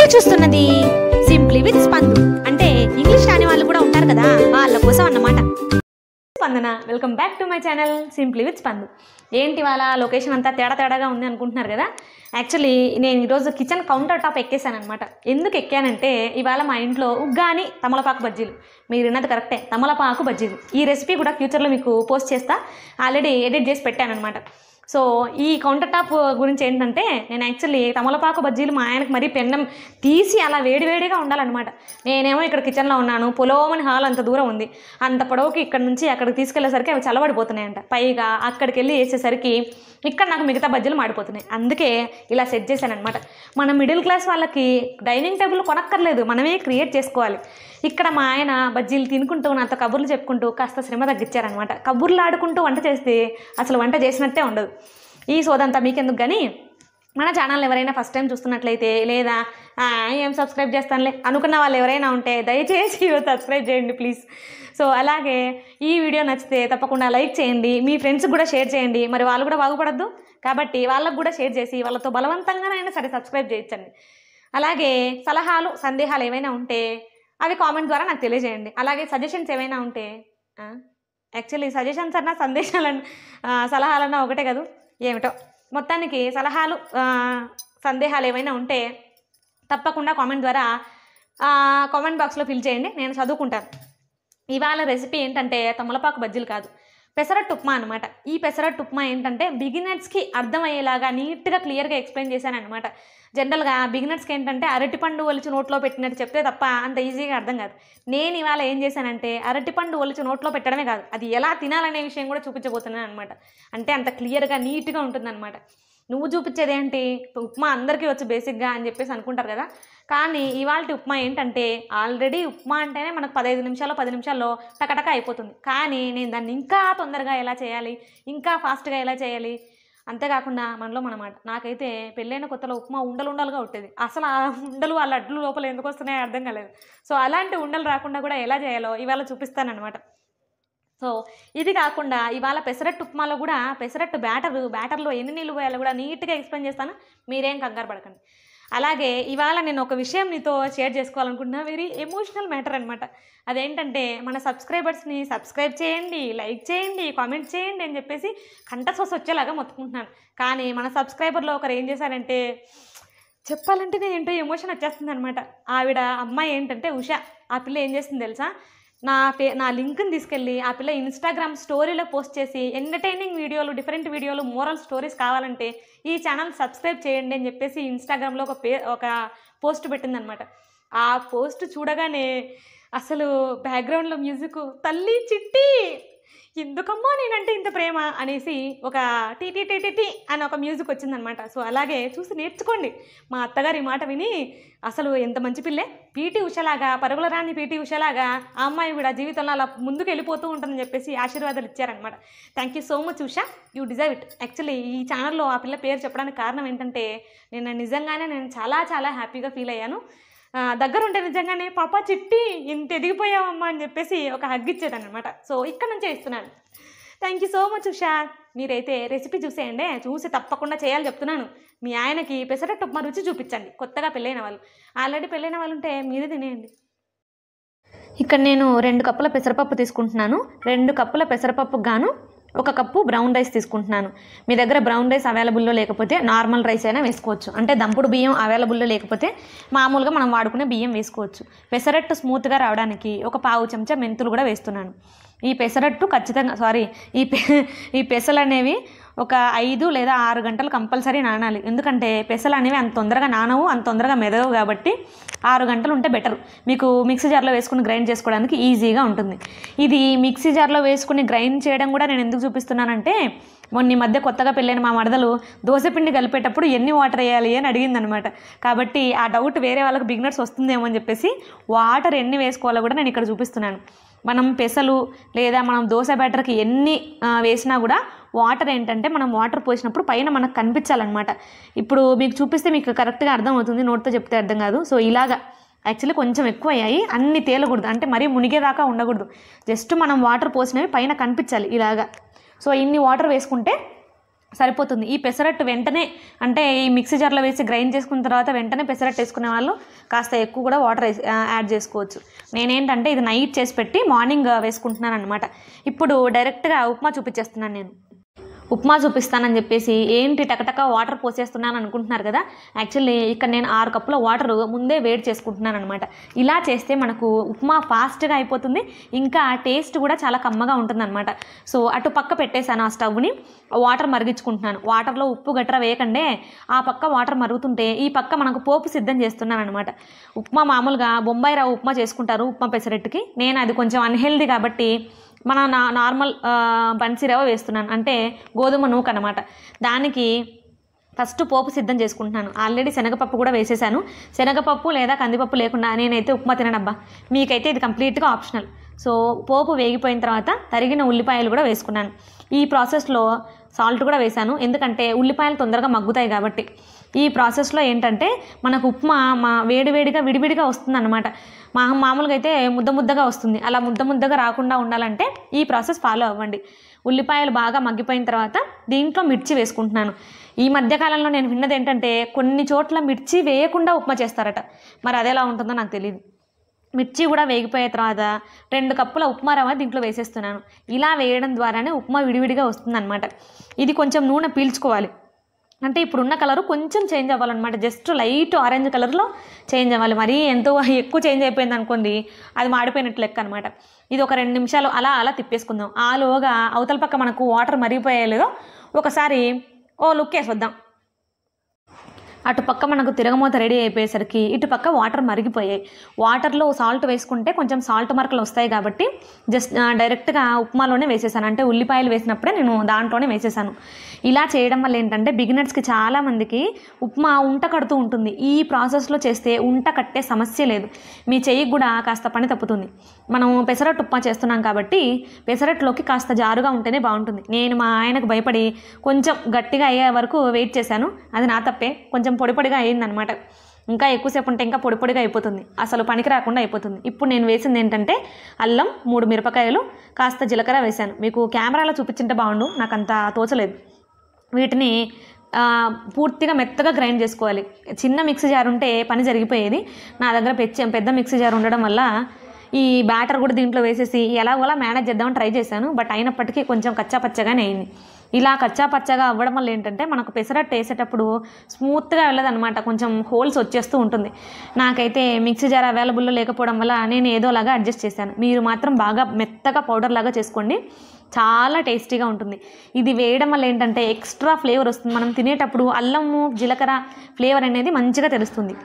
మీరు చూస్తున్నది simply with Spandu. అంటే ఇంగ్లీష్ రాని వాళ్ళు కూడా ఉంటారు కదా, వాళ్ళ కోసం అన్నమాట. స్పందన, welcome back to my channel simply with Spandu. ఏంటి వాళ్ళ లొకేషన్ అంతా తేడాగా ఉంది అనుకుంటున్నారు కదా. యాక్చువల్లీ నేను ఈరోజు కిచెన్ కౌంటర్ టాప్ ఎక్కేసాను అనమాట. ఎందుకు ఎక్కానంటే ఇవాళ మా ఇంట్లో ఉగ్గాని తమలపాకు బజ్జీలు. మీరు విన్నది కరెక్టే, తమలపాకు బజ్జీలు. ఈ రెసిపీ కూడా ఫ్యూచర్లో మీకు పోస్ట్ చేస్తా, ఆల్రెడీ ఎడిట్ చేసి పెట్టాను అనమాట. సో ఈ కౌంటర్ టాప్ గురించి ఏంటంటే, నేను యాక్చువల్లీ తమలపాకు బజ్జీలు మా ఆయనకు మరీ పెన్నం తీసి అలా వేడివేడిగా ఉండాలన్నమాట. నేనేమో ఇక్కడ కిచెన్లో ఉన్నాను, పొలోమని హాల్ అంత దూరం ఉంది. అంత పొడవుకి ఇక్కడ నుంచి అక్కడికి తీసుకెళ్లేసరికి అవి చల్లబడిపోతున్నాయంట. పైగా అక్కడికి వెళ్ళి వేసేసరికి ఇక్కడ నాకు మిగతా బజ్జీలు మాడిపోతున్నాయి. అందుకే ఇలా సెట్ చేశాను అనమాట. మన మిడిల్ క్లాస్ వాళ్ళకి డైనింగ్ టేబుల్ కొనక్కర్లేదు, మనమే క్రియేట్ చేసుకోవాలి. ఇక్కడ మా ఆయన బజ్జీలు తినుకుంటూ నాతో కబుర్లు చెప్పుకుంటూ కాస్త శ్రమ తగ్గించారనమాట. కబుర్లు ఆడుకుంటూ వంట చేస్తే అసలు వంట చేసినట్టే ఉండదు. ఈ సోదంతా మీకెందుకు కానీ, మన ఛానల్ ఎవరైనా ఫస్ట్ టైం చూస్తున్నట్లయితే, లేదా ఏం సబ్స్క్రైబ్ చేస్తానులే అనుకున్న వాళ్ళు ఎవరైనా ఉంటే దయచేసి సబ్స్క్రైబ్ చేయండి ప్లీజ్. సో అలాగే ఈ వీడియో నచ్చితే తప్పకుండా లైక్ చేయండి, మీ ఫ్రెండ్స్కి కూడా షేర్ చేయండి. మరి వాళ్ళు కూడా బాగుపడద్దు కాబట్టి వాళ్ళకు కూడా షేర్ చేసి వాళ్ళతో బలవంతంగానైనా సరే సబ్స్క్రైబ్ చేయించండి. అలాగే సలహాలు సందేహాలు ఏవైనా ఉంటే అవి కామెంట్ ద్వారా నాకు తెలియజేయండి. అలాగే సజెషన్స్ ఏమైనా ఉంటే, యాక్చువల్లీ సజెషన్స్ అన్నా సందేశాలన్నా సలహాలన్నా ఒకటే కదా, ఏమిటో మొత్తానికి సలహాలు సందేహాలు ఏమైనా ఉంటే తప్పకుండా కామెంట్ ద్వారా కామెంట్ బాక్స్లో ఫిల్ చేయండి, నేను చదువుకుంటాను. ఇవాళ రెసిపీ ఏంటంటే తమలపాకు బజ్జీలు కాదు, పెసరట్టు ఉప్మా అనమాట. ఈ పెసరట్టు ఉప్మా ఏంటంటే బిగినర్స్కి అర్థమయ్యేలాగా నీట్గా క్లియర్గా ఎక్స్ప్లెయిన్ చేశాను అనమాట. జనరల్గా బిగినర్స్కి ఏంటంటే అరటిపండు ఒలిచి నోట్లో పెట్టినట్టు చెప్తే తప్ప అంత ఈజీగా అర్థం కాదు. నేను ఇవాళ ఏం చేశానంటే అరటిపండు ఒలిచి నోట్లో పెట్టడమే కాదు, అది ఎలా తినాలనే విషయం కూడా చూపించబోతున్నాను అనమాట. అంటే అంత క్లియర్గా నీట్గా ఉంటుందన్నమాట. నువ్వు చూపించేది ఏంటి, ఉప్మా అందరికీ వచ్చు బేసిక్గా అని చెప్పేసి అనుకుంటారు కదా. కానీ ఇవాళ ఉప్మా ఏంటంటే, ఆల్రెడీ ఉప్మా అంటేనే మనకు 15 నిమిషాల్లో 10 నిమిషాల్లో టకటక అయిపోతుంది. కానీ నేను దాన్ని ఇంకా తొందరగా ఎలా చేయాలి, ఇంకా ఫాస్ట్గా ఎలా చేయాలి, అంతేకాకుండా మనలో మనమాట. నాకైతే పెళ్ళైన కొత్తలో ఉప్మా ఉండలుగా ఉంటుంది. అసలు ఆ ఉండలు ఆ లడ్లు లోపల ఎందుకు వస్తున్నాయో అర్థం కాలేదు. సో అలాంటి ఉండలు రాకుండా కూడా ఎలా చేయాలో ఇవాళ చూపిస్తానమాట. సో ఇది కాకుండా ఇవాళ పెసరట్టు ఉప్మాలో కూడా పెసరట్టు బ్యాటర్లో ఎన్ని నీళ్ళు పోయాలో కూడా నీట్గా ఎక్స్ప్లెయిన్ చేస్తాను, మీరేం కంగారు పడకండి. అలాగే ఇవాళ నేను ఒక విషయం మీతో షేర్ చేసుకోవాలనుకుంటున్నా, వెరీ ఎమోషనల్ మ్యాటర్ అనమాట. అదేంటంటే మన సబ్స్క్రైబర్స్ని సబ్స్క్రైబ్ చేయండి, లైక్ చేయండి, కామెంట్ చేయండి అని చెప్పేసి కంఠశ్వాస వచ్చేలాగా మొత్తుకుంటున్నాను. కానీ మన సబ్స్క్రైబర్లో ఒకరు ఏం చేశారంటే, చెప్పాలంటే నేను ఏంటో ఎమోషన్ వచ్చేస్తుంది అనమాట. ఆవిడ అమ్మాయి ఏంటంటే ఉషా, ఆ పిల్ల ఏం చేస్తుంది తెలుసా, నా లింక్ని తీసుకెళ్ళి ఆ పిల్ల ఇన్స్టాగ్రామ్ స్టోరీలో పోస్ట్ చేసి ఎంటర్టైనింగ్ వీడియోలు, డిఫరెంట్ వీడియోలు, మోరల్ స్టోరీస్ కావాలంటే ఈ ఛానల్ సబ్స్క్రైబ్ చేయండి అని చెప్పేసి ఇన్స్టాగ్రామ్లో ఒక పోస్ట్ పెట్టిందనమాట. ఆ పోస్ట్ చూడగానే అసలు బ్యాక్గ్రౌండ్లో మ్యూజిక్ తల్లి చిట్టి ఎందుకమ్మా నేనంటే ఇంత ప్రేమ అనేసి ఒక టీ అని ఒక మ్యూజిక్ వచ్చిందనమాట. సో అలాగే చూసి నేర్చుకోండి. మా అత్తగారి మాట విని అసలు ఎంత మంచి పిల్లే, పీటీ ఉషలాగా, పరుగుల రాణి పీటీ ఉషలాగా ఆ అమ్మాయి కూడా జీవితంలో అలా ముందుకు వెళ్ళిపోతూ ఉంటుందని చెప్పేసి ఆశీర్వాదాలు ఇచ్చారనమాట. Thank you so much Usha, you deserve it. Actually ఈ ఛానల్లో ఆ పిల్ల పేరు చెప్పడానికి కారణం ఏంటంటే, నేను చాలా చాలా హ్యాపీగా ఫీల్ అయ్యాను. దగ్గరుంటే నిజంగానే పాప చిట్టి ఇంత ఎదిగిపోయావమ్మా అని చెప్పేసి ఒక హగ్ ఇచ్చేదనమాట. సో ఇక్కడ నుంచే ఇస్తున్నాను. Thank you so much Usha. మీరైతే రెసిపీ చూసేయండి, చూసి తప్పకుండా చేయాలి చెప్తున్నాను. మీ ఆయనకి పెసరట్టు ఉప్మా రుచి చూపించండి. కొత్తగా పెళ్ళైన వాళ్ళు, ఆల్రెడీ పెళ్ళైన వాళ్ళు ఉంటే మీరే తినేయండి. ఇక్కడ నేను 2 కప్పుల పెసరపప్పు తీసుకుంటున్నాను. 2 కప్పుల పెసరపప్పుకు గాను 1 కప్పు బ్రౌన్ రైస్ తీసుకుంటున్నాను. మీ దగ్గర బ్రౌన్ రైస్ అవైలబుల్లో లేకపోతే నార్మల్ రైస్ అయినా వేసుకోవచ్చు. అంటే దంపుడు బియ్యం అవైలబుల్లో లేకపోతే మామూలుగా మనం వాడుకునే బియ్యం వేసుకోవచ్చు. పెసరట్టు స్మూత్గా రావడానికి 1 పావు చెంచా మెంతులు కూడా వేస్తున్నాను. ఈ పెసరట్టు ఖచ్చితంగా ఈ పెసలు అనేవి ఒక 5 లేదా 6 గంటలు కంపల్సరీ నానాలి. ఎందుకంటే పెసలు అనేవి అంత తొందరగా నానవు, అంత తొందరగా మెదగవు కాబట్టి 6 గంటలు ఉంటే బెటర్. మీకు మిక్సీ జార్లో వేసుకుని గ్రైండ్ చేసుకోవడానికి ఈజీగా ఉంటుంది. ఇది మిక్సీ జార్లో వేసుకుని గ్రైండ్ చేయడం కూడా నేను ఎందుకు చూపిస్తున్నానంటే, మొన్న మధ్య కొత్తగా పెళ్ళైన మా మరదలు దోశపిండి కలిపేటప్పుడు ఎన్ని వాటర్ వేయాలి అని అడిగిందనమాట. కాబట్టి ఆ డౌట్ వేరే వాళ్ళకి బిగినర్స్ వస్తుందేమో అని చెప్పేసి వాటర్ ఎన్ని వేసుకోవాలో కూడా నేను ఇక్కడ చూపిస్తున్నాను. మనం పెసలు లేదా మనం దోశ బ్యాటర్కి ఎన్ని వేసినా కూడా వాటర్ ఏంటంటే, మనం వాటర్ పోసినప్పుడు పైన మనకు కనిపించాలన్నమాట. ఇప్పుడు మీకు చూపిస్తే మీకు కరెక్ట్గా అర్థమవుతుంది, నోట్తో చెప్తే అర్థం కాదు. సో ఇలాగా యాక్చువల్లీ కొంచెం ఎక్కువ అయ్యాయి, అన్నీ తేలకూడదు, అంటే మరీ మునిగేదాకా ఉండకూడదు. జస్ట్ మనం వాటర్ పోసినవి పైన కనిపించాలి ఇలాగా. సో ఇన్ని వాటర్ వేసుకుంటే సరిపోతుంది. ఈ పెసరట్టు వెంటనే అంటే ఈ మిక్సీ జార్లో వేసి గ్రైండ్ చేసుకున్న తర్వాత వెంటనే పెసరట్టు వేసుకునే వాళ్ళు కాస్త ఎక్కువ కూడా వాటర్ యాడ్ చేసుకోవచ్చు. నేనేంటంటే ఇది నైట్ చేసి పెట్టి మార్నింగ్ వేసుకుంటున్నాను అనమాట. ఇప్పుడు డైరెక్ట్గా ఉప్మా చూపించేస్తున్నాను. నేను ఉప్మా చూపిస్తానని చెప్పేసి ఏంటి టకటక వాటర్ పోసేస్తున్నాను అనుకుంటున్నారు కదా. యాక్చువల్లీ ఇక్కడ నేను 6 కప్పుల వాటర్ ముందే వేడి చేసుకుంటున్నాను అనమాట. ఇలా చేస్తే మనకు ఉప్మా ఫాస్ట్గా అయిపోతుంది, ఇంకా టేస్ట్ కూడా చాలా కమ్మగా ఉంటుందన్నమాట. సో అటు పక్క పెట్టేశాను ఆ స్టవ్ని, వాటర్ మరిగించుకుంటున్నాను. వాటర్లో ఉప్పు గట్రా వేయకండే ఆ పక్క వాటర్ మరుగుతుంటే ఈ పక్క మనకు పోపు సిద్ధం చేస్తున్నాను అనమాట. ఉప్మా మామూలుగా బొంబాయి రవ్వ ఉప్మా చేసుకుంటారు ఉప్మా పెసరట్టుకి. నేను అది కొంచెం అన్హెల్దీ కాబట్టి మన నార్మల్ బన్సీ రవ్వ వేస్తున్నాను, అంటే గోధుమ నూక అనమాట. దానికి ఫస్ట్ పోపు సిద్ధం చేసుకుంటున్నాను. ఆల్రెడీ శనగపప్పు కూడా వేసేసాను. శనగపప్పు లేదా కందిపప్పు లేకుండా నేనైతే ఉప్మా తిననబ్బా, మీకైతే ఇది కంప్లీట్గా ఆప్షనల్. సో పోపు వేగిపోయిన తర్వాత తరిగిన ఉల్లిపాయలు కూడా వేసుకున్నాను. ఈ ప్రాసెస్లో సాల్ట్ కూడా వేశాను, ఎందుకంటే ఉల్లిపాయలు తొందరగా మగ్గుతాయి కాబట్టి. ఈ ప్రాసెస్లో ఏంటంటే మనకు ఉప్మా వేడివేడిగా విడివిడిగా వస్తుంది అనమాట. మామూలుగా అయితే ముద్దగా వస్తుంది. అలా ముద్దగా రాకుండా ఉండాలంటే ఈ ప్రాసెస్ ఫాలో అవ్వండి. ఉల్లిపాయలు బాగా మగ్గిపోయిన తర్వాత దీంట్లో మిర్చి వేసుకుంటున్నాను. ఈ మధ్యకాలంలో నేను విన్నది ఏంటంటే కొన్ని చోట్ల మిర్చి వేయకుండా ఉప్మా చేస్తారట, మరి అదేలా ఉంటుందో నాకు తెలియదు. మిర్చి కూడా వేగిపోయిన తర్వాత 2 కప్పుల ఉప్మా రవ్వ దీంట్లో వేసేస్తున్నాను. ఇలా వేయడం ద్వారానే ఉప్మా విడివిడిగా వస్తుందన్నమాట. ఇది కొంచెం నూనె పీల్చుకోవాలి, అంటే ఇప్పుడున్న కలరు కొంచెం చేంజ్ అవ్వాలన్నమాట. జస్ట్ లైట్ ఆరెంజ్ కలర్లో చేంజ్ అవ్వాలి. మరీ ఎంతో ఎక్కువ చేంజ్ అయిపోయింది అనుకోండి, అది మాడిపోయినట్లు లెక్క అనమాట. ఇది ఒక 2 నిమిషాలు అలా తిప్పేసుకుందాం. ఆలోగా అవతల పక్క మనకు వాటర్ మరిగిపోయేలేదో ఒకసారి లుక్ వేసొద్దాం. అటుపక్క మనకు తిరగమూత రెడీ అయిపోయేసరికి ఇటుపక్క వాటర్ మరిగిపోయాయి. వాటర్లో సాల్ట్ వేసుకుంటే కొంచెం సాల్ట్ మరకలు వస్తాయి కాబట్టి జస్ట్ డైరెక్ట్గా ఉప్మాలోనే వేసేసాను, అంటే ఉల్లిపాయలు వేసినప్పుడే నేను దాంట్లోనే వేసేసాను. ఇలా చేయడం వల్ల ఏంటంటే బిగినర్స్కి చాలామందికి ఉప్మా ఉంట కడుతూ ఉంటుంది. ఈ ప్రాసెస్లో చేస్తే ఉంట కట్టే సమస్య లేదు, మీ చెయ్యికి కూడా కాస్త పని తప్పుతుంది. మనం పెసరట్టు ఉప్మా చేస్తున్నాం కాబట్టి పెసరట్టులోకి కాస్త జారుగా ఉంటేనే బాగుంటుంది. నేను మా ఆయనకు భయపడి కొంచెం గట్టిగా అయ్యే వరకు వెయిట్ చేశాను, అది నా తప్పే. కొంచెం పొడిగా అయ్యిందనమాట. ఇంకా ఎక్కువసేపు ఉంటే ఇంకా పొడిగా అయిపోతుంది, అసలు పనికి రాకుండా అయిపోతుంది. ఇప్పుడు నేను వేసింది ఏంటంటే అల్లం, 3 మిరపకాయలు, కాస్త జీలకర్ర వేశాను. మీకు కెమెరాలో చూపించింటే బాగుండు, నాకు అంత తోచలేదు. వీటిని పూర్తిగా మెత్తగా గ్రైండ్ చేసుకోవాలి. చిన్న మిక్సీ జార్ ఉంటే పని జరిగిపోయేది. నా దగ్గర పెద్ద మిక్సీ జార్ ఉండడం వల్ల ఈ బ్యాటర్ కూడా దీంట్లో వేసేసి ఎలాగోలా మేనేజ్ చేద్దామని ట్రై చేశాను. బట్ అయినప్పటికీ కొంచెం కచ్చాపచ్చగానే అయింది. ఇలా కచ్చాపచ్చగా అవ్వడం వల్ల ఏంటంటే మనకు పెసరట్టు వేసేటప్పుడు స్మూత్గా వెళ్ళదనమాట, కొంచెం హోల్స్ వచ్చేస్తూ ఉంటుంది. నాకైతే మిక్సీ జార్ అవైలబుల్లో లేకపోవడం వల్ల నేను ఏదోలాగా అడ్జస్ట్ చేశాను. మీరు మాత్రం బాగా మెత్తగా పౌడర్ లాగా చేసుకోండి, చాలా టేస్టీగా ఉంటుంది. ఇది వేయడం వల్ల ఏంటంటే ఎక్స్ట్రా ఫ్లేవర్ వస్తుంది. మనం తినేటప్పుడు అల్లము జీలకర్ర ఫ్లేవర్ అనేది మంచిగా తెలుస్తుంది.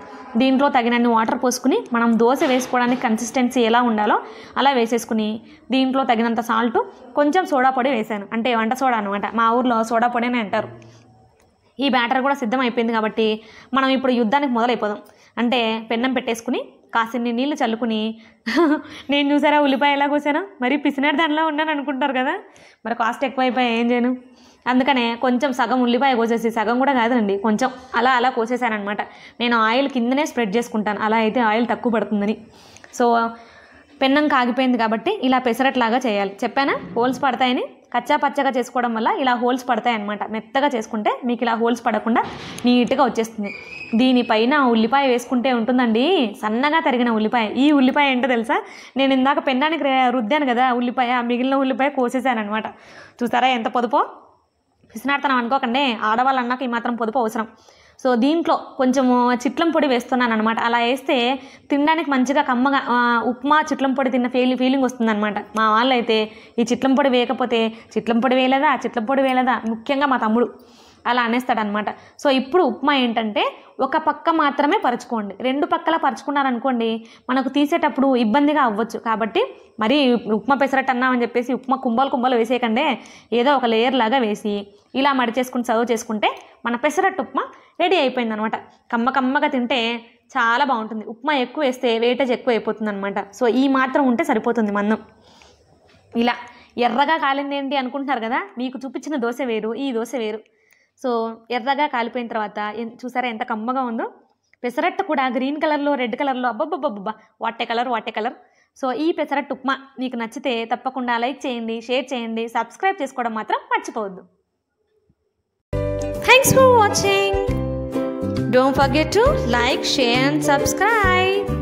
దీంట్లో తగినన్ని వాటర్ పోసుకుని మనం దోశ వేసుకోవడానికి కన్సిస్టెన్సీ ఎలా ఉండాలో అలా వేసేసుకుని దీంట్లో తగినంత సాల్ట్, కొంచెం సోడా పొడి వేసాను, అంటే వంట సోడా అనమాట. మా ఊర్లో సోడా పొడి అని అంటారు. ఈ బ్యాటర్ కూడా సిద్ధం అయిపోయింది కాబట్టి మనం ఇప్పుడు యుద్ధానికి మొదలైపోదాం. అంటే పెన్నం పెట్టేసుకుని కాసిన్ని నీళ్ళు చల్లుకుని నేను చూసారా ఉల్లిపాయ ఎలా కోసానో, మరి పిసినాడు దానిలో ఉన్నాను అనుకుంటారు కదా, మరి కాస్ట్ ఎక్కువైపోయి ఏం చేయను. అందుకనే కొంచెం సగం ఉల్లిపాయ కోసేసి, సగం కూడా కాదండి, కొంచెం అలా కోసేసానమాట. నేను ఆయిల్ కిందనే స్ప్రెడ్ చేసుకుంటాను, అలా అయితే ఆయిల్ తక్కువ పడుతుందని. సో పెన్నం కాగిపోయింది కాబట్టి ఇలా పెసరట్లాగా చేయాలి. చెప్పానా హోల్స్ పడతాయని? కచ్చా పచ్చగా చేసుకోవడం వల్ల ఇలా హోల్స్ పడతాయి అన్నమాట. మెత్తగా చేసుకుంటే మీకు ఇలా హోల్స్ పడకుండా నీట్గా వచ్చేస్తుంది. దీనిపైన ఉల్లిపాయ వేసుకుంటే ఉంటుందండి, సన్నగా తరిగిన ఉల్లిపాయ. ఈ ఉల్లిపాయ ఏంటో తెలుసా, నేను ఇందాక పెన్నానికి రుద్దాను కదా ఉల్లిపాయ, మిగిలిన ఉల్లిపాయ కోసేసాను అనమాట. చూసారా ఎంత పొదుపో. పిసినాడుతనం అనుకోకండి, ఆడవాళ్ళు అన్నాక ఈ మాత్రం పొదుపు అవసరం. సో దీంట్లో కొంచెము చిట్లం పొడి వేస్తున్నాను అనమాట. అలా వేస్తే తినడానికి మంచిగా కమ్మగా ఉప్మా చిట్లం పొడి తిన్న ఫీలింగ్ వస్తుందన్నమాట. మా వాళ్ళు అయితే ఈ చిట్లం పొడి వేయకపోతే చిట్లం పొడి వేయలేదా, ముఖ్యంగా మా తమ్ముడు అలా అనేస్తాడనమాట. సో ఇప్పుడు ఉప్మా ఏంటంటే ఒక పక్క మాత్రమే పరుచుకోండి, 2 పక్కల పరుచుకున్నారనుకోండి మనకు తీసేటప్పుడు ఇబ్బందిగా అవ్వచ్చు. కాబట్టి మరి ఉప్మా పెసరట్టు అన్నామని చెప్పేసి ఉప్మా కుంభాలు వేసేయకండి, ఏదో ఒక లేయర్ లాగా వేసి ఇలా మడిచేసుకుని సర్వ్ చేసుకుంటే మన పెసరట్టు ఉప్మా రెడీ అయిపోయిందనమాట. కమ్మగా తింటే చాలా బాగుంటుంది. ఉప్మా ఎక్కువ వేస్తే వెయిటేజ్ ఎక్కువ అయిపోతుంది అనమాట. సో ఈ మాత్రం ఉంటే సరిపోతుంది మందం. ఇలా ఎర్రగా కాలింది ఏంటి అనుకుంటున్నారు కదా, మీకు చూపించిన దోశ వేరు, ఈ దోశ వేరు. సో ఎర్రగా కాలిపోయిన తర్వాత చూసారా ఎంత కమ్మగా ఉందో. పెసరట్టు కూడా గ్రీన్ కలర్లో, రెడ్ కలర్లో, అబ్బబ్బబ్బబ్బా వాటే కలర్. సో ఈ పెసరట్టు ఉప్మా మీకు నచ్చితే తప్పకుండా లైక్ చేయండి, షేర్ చేయండి, సబ్స్క్రైబ్ చేసుకోవడం మాత్రం మర్చిపోవద్దు. Thanks for watching. Don't forget to like, share and subscribe.